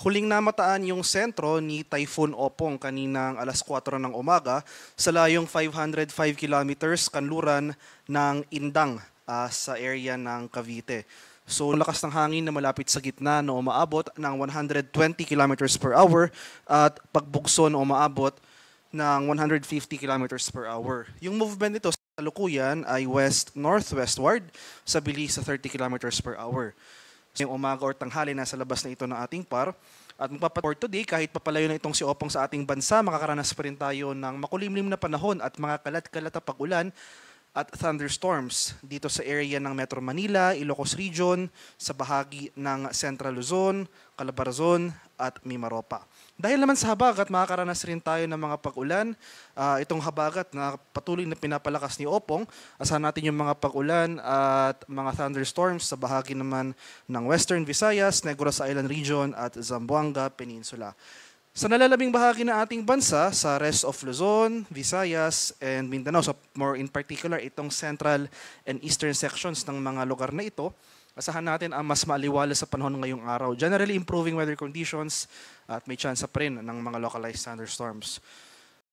Huling namataan yung sentro ni Typhoon Opong kaninang alas 4 ng umaga sa layong 505 kilometers kanluran ng Indang sa area ng Cavite. So lakas ng hangin na malapit sa gitna na umaabot ng 120 kilometers per hour at pagbugso na umaabot ng 150 kilometers per hour. Yung movement nito sa kalukuyan ay west-northwestward sa bilis sa 30 kilometers per hour. So, yung umaga or tanghali nasa labas na ito ng ating par. At for today, kahit papalayo na itong si Opong sa ating bansa, makakaranas pa rin tayo ng makulimlim na panahon at mga kalat-kalat na pag-ulan at thunderstorms dito sa area ng Metro Manila, Ilocos Region, sa bahagi ng Central Luzon, Calabarzon at Mimaropa. Dahil naman sa habagat, makakaranas rin tayo ng mga pag-ulan. Itong habagat na patuloy na pinapalakas ni Opong, asahan natin yung mga pag-ulan at mga thunderstorms sa bahagi naman ng Western Visayas, Negros Island Region at Zamboanga Peninsula. Sa nalalabing bahagi ng ating bansa, sa rest of Luzon, Visayas, and Mindanao, so more in particular, itong central and eastern sections ng mga lugar na ito, asahan natin ang mas maaliwalas sa panahon ngayong araw. Generally improving weather conditions at may chance pa rin ng mga localized thunderstorms.